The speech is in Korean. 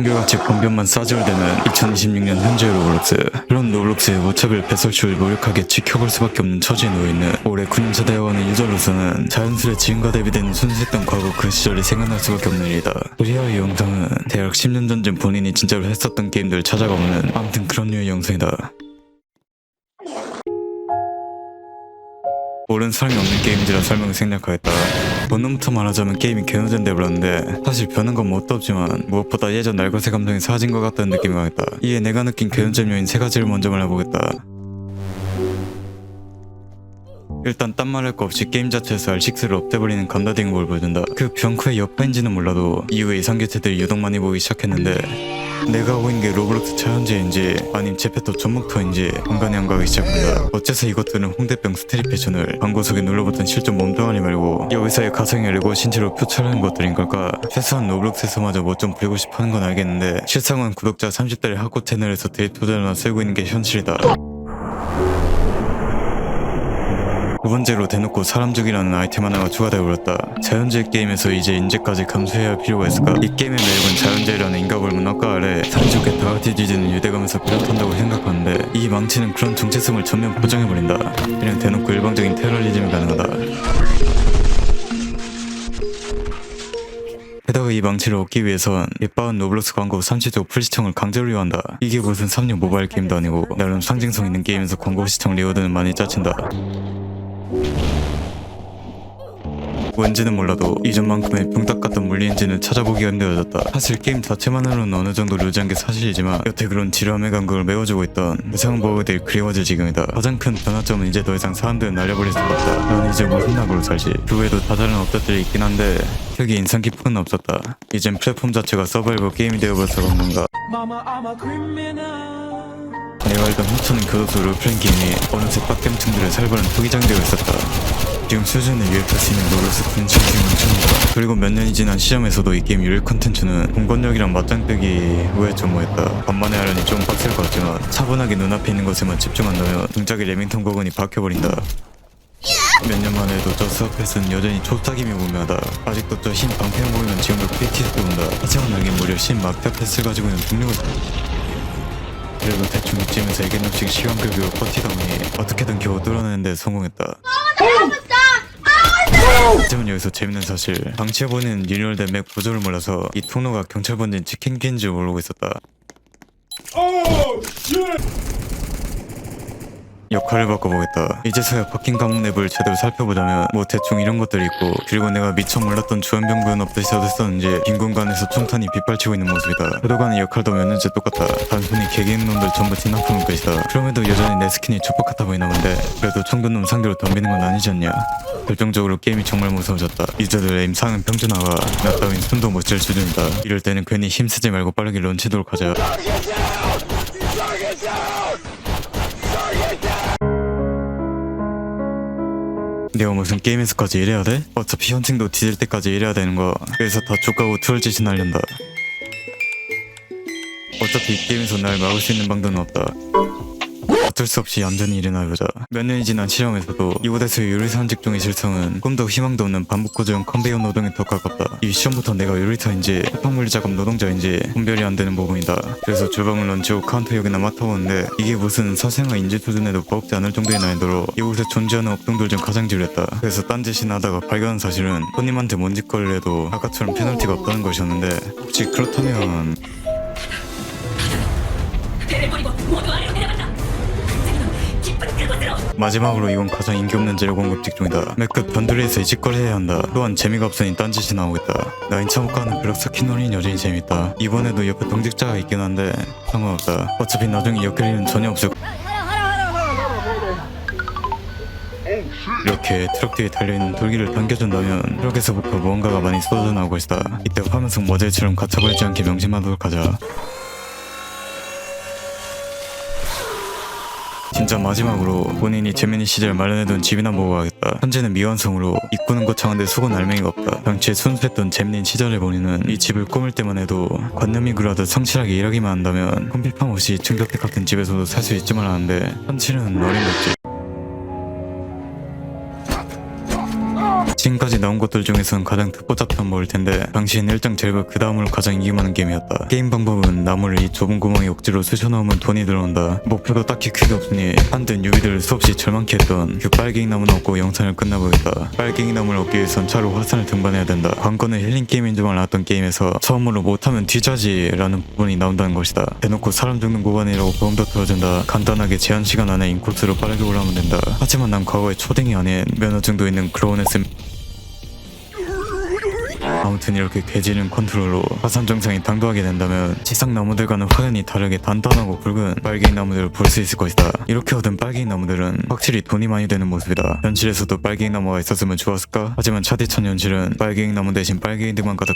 한결같이 번변만 싸지울대는 2026년 현재의 로블록스. 그런 로블록스의 무차별 배설출을 무력하게 지켜볼 수밖에 없는 처지에 놓여있는 올해 9년차 되어가는 유저로서는 자연스레 지금과 대비되는 순수했던 과거 그 시절이 생각날 수밖에 없는 일이다. 그리하여 이 영상은 대략 10년 전쯤 본인이 진짜로 했었던 게임들을 찾아가보는 아무튼 그런 류의 영상이다. 모르는 사람이 없는 게임이라 설명을 생략하였다. 본능부터 말하자면 게임이 개노젠데 불렀는데 사실 변한 건 뭣도 없지만 무엇보다 예전 날것의 감성이 사라진 것 같다는 느낌이 강했다. 이에 내가 느낀 개노잼 요인 3가지를 먼저 말해보겠다. 일단 딴 말할 거 없이 게임 자체에서 R6를 업돼버리는 감다딩 걸 보여준다. 그 병크의 여파인지는 몰라도 이후에 이상개체들이 유독 많이 보이기 시작했는데 내가 하고 있는 게 로블록스 차현재인지 아님 제페토 전목터인지 공간에 안 가기 시작합니다. 어째서 이것들은 홍대병 스트릿 패션을 광고 속에 눌러붙은 실존 몸뚱아리 말고 여기서의 가성이 아니고 신체로 표출하는 것들인 걸까? 최소한 로블록스에서마저 뭐 좀 부리고 싶어하는 건 알겠는데 실상은 구독자 30달의 학고 채널에서 데이터전화 쓰고 있는 게 현실이다. 두 번째로 대놓고 사람 죽이라는 아이템 하나가 추가되어버렸다. 자연재해 게임에서 이제 인재까지 감수해야 할 필요가 있을까? 이 게임의 매력은 자연재해라는 인과벌 문학과 아래 사이좋게 다같이 뒤지는 유대감에서 비롯한다고 생각하는데 이 망치는 그런 정체성을 전면 보장해버린다. 그냥 대놓고 일방적인 테러리즘이 가능하다. 게다가 이 망치를 얻기 위해선 예빠은 로블록스 광고 30조 풀시청을 강제로 이용한다. 이게 무슨 3년 모바일 게임도 아니고 나름 상징성 있는 게임에서 광고 시청 리워드는 많이 짜친다. 왠지는 몰라도 이전만큼의 붕딱 같던 물리 엔진을 찾아보기가 힘들어졌다. 사실 게임 자체만으로는 어느 정도 루즈한 게 사실이지만 여태 그런 지루함의 감각을 메워주고 있던 세상 버그들이 그리워질 지경이다. 가장 큰 변화점은 이제 더 이상 사람들을 날려버릴 수가 없다. 난 이제 무슨 낙으로 살지. 그 외에도 다다른 업데이트들이 있긴 한데 크게 인상 깊은 건 없었다. 이젠 플랫폼 자체가 서바이벌 게임이 되어버려서 그런 건가. 내가 알던 훔쳐는 교도소 롤플레잉 게임이 어느새 빡겜층들의 살벌한 투기장이 되어 있었다. 지금 수준의 유입할 수 있는 로블록스 콘텐츠 중에 넘쳐난다. 그리고 몇 년이 지난 시점에서도 이 게임 유일 콘텐츠는 공권력이랑 맞짱 뜨기 우회전모였다. 반만에 하려니 좀 빡셀 것 같지만 차분하게 눈앞에 있는 것에만 집중한다면 동작의 레밍턴 거근이 박혀버린다. 몇 년 만에 해도 저 스와펫은 여전히 초딱임이 오묘하다. 아직도 저 흰 방패만 보이면 지금도 PTS도 온다. 하지만 나에겐 무려 흰 막대 펫을 가지고 있는 동료가 그래도 대충 이쯤에서 애견놈식 시간급으로 버티다 보니 어떻게든 겨우 뚫어내는데 성공했다. 하지만 여기서 재밌는 사실, 방치해보는 리뉴얼된 맥 구조를 몰라서 이 통로가 경찰 번진 치킨기인 줄 모르고 있었다. 역할을 바꿔보겠다. 이제서야 바뀐 감옥 내부를 제대로 살펴보자면 뭐 대충 이런 것들이 있고, 그리고 내가 미처 몰랐던 주연병구는 어디서 됐었는지 빈 공간에서 총탄이 빗발치고 있는 모습이다. 그동안의 역할도 몇 년째 똑같아. 단순히 개개인 놈들 전부 티나프는 것이다. 그럼에도 여전히 내 스킨이 촉박 같아 보이나 본데 그래도 총근놈 상대로 덤비는 건 아니지 않냐. 결정적으로 게임이 정말 무서워졌다. 유저들 에임 상은 평준화가 나 따윈 손도 못 잴 수준이다. 이럴 때는 괜히 힘쓰지 말고 빠르게 런치도록 하자. 내가 무슨 게임에서까지 이래야 돼? 어차피 현층도 뒤질 때까지 이래야 되는 거야. 그래서 다 족가고 트롤 짓이 날린다. 어차피 이 게임에서 날 막을 수 있는 방도는 없다. 어쩔 수 없이 얌전히 일어나보자. 몇 년이 지난 실험에서도 이곳에서의 요리사 직종의 실성은 꿈도 희망도 없는 반복 구조형 컨베이어 노동에 더 가깝다. 이 시험부터 내가 요리사인지 화학물리 작업 노동자인지 분별이 안 되는 부분이다. 그래서 주방을 런치고 카운터 역이나 맡아보는데 이게 무슨 사생활 인지 수준에도 버겁지 않을 정도의 난이도로 이곳에 존재하는 업종들 중 가장 지루했다. 그래서 딴짓이나 하다가 발견한 사실은 손님한테 뭔짓거리를 해도 아까처럼 페널티가 없다는 것이었는데, 혹시 그렇다면 마지막으로 이건 가장 인기 없는 재료 공급 직종이다. 맥끝 변두리에서 이 짓거리 해야 한다. 또한 재미가 없으니 딴짓이 나오겠다. 나인 차목가는 벼락 쌓기 놀이는 여전히 재밌다. 이번에도 옆에 동직자가 있긴 한데 상관없다. 어차피 나중에 엮일 일은 전혀 없을 이렇게 트럭 뒤에 달려있는 돌기를 당겨준다면 트럭에서부터 무언가가 많이 쏟아져 나올 것이다. 이때 화면 속 모델처럼 갇혀버리지 않게 명심하도록 하자. 진짜 마지막으로 본인이 재민이 시절 마련해둔 집이나 보고 가겠다. 현재는 미완성으로 입구는 거창한데 속은 알맹이가 없다. 당시에 순수했던 재민이 시절의 본인은 이 집을 꾸밀 때만 해도 관념이 그러하듯 성실하게 일하기만 한다면 컴필팜 없이 중저택 같은 집에서도 살 수 있지만 하는데 현실은 어림없지. 지금까지 나온 것들 중에선 가장 듣보잡한 뭐일 텐데 당시엔 1장 젤브 그 다음으로 가장 인기많은 게임이었다. 게임 방법은 나무를 이 좁은 구멍에 억지로 쑤셔넣으면 돈이 들어온다. 목표도 딱히 크게 없으니 한듯 유비들을 수없이 절망케 했던 그 빨갱이 나무는 없고 영상을 끝나보겠다. 빨갱이 나무를 얻기 위해선 차로 화산을 등반해야 된다. 관건은 힐링 게임인 줄만 알았던 게임에서 처음으로 못하면 뒤자지 라는 부분이 나온다는 것이다. 대놓고 사람 죽는 구간이라고 보험도 들어준다. 간단하게 제한 시간 안에 인코스로 빠르게 올라오면 된다. 하지만 난 과거에 초딩이 아닌 면허증도 있는 그로운했음. 아무튼 이렇게 개지른 컨트롤로 화산 정상이 당도하게 된다면 지상 나무들과는 확연히 다르게 단단하고 굵은 빨갱이 나무들을 볼 수 있을 것이다. 이렇게 얻은 빨갱이 나무들은 확실히 돈이 많이 되는 모습이다. 현실에서도 빨갱이 나무가 있었으면 좋았을까? 하지만 차디찬 현실은 빨갱이 나무 대신 빨갱이들만 가득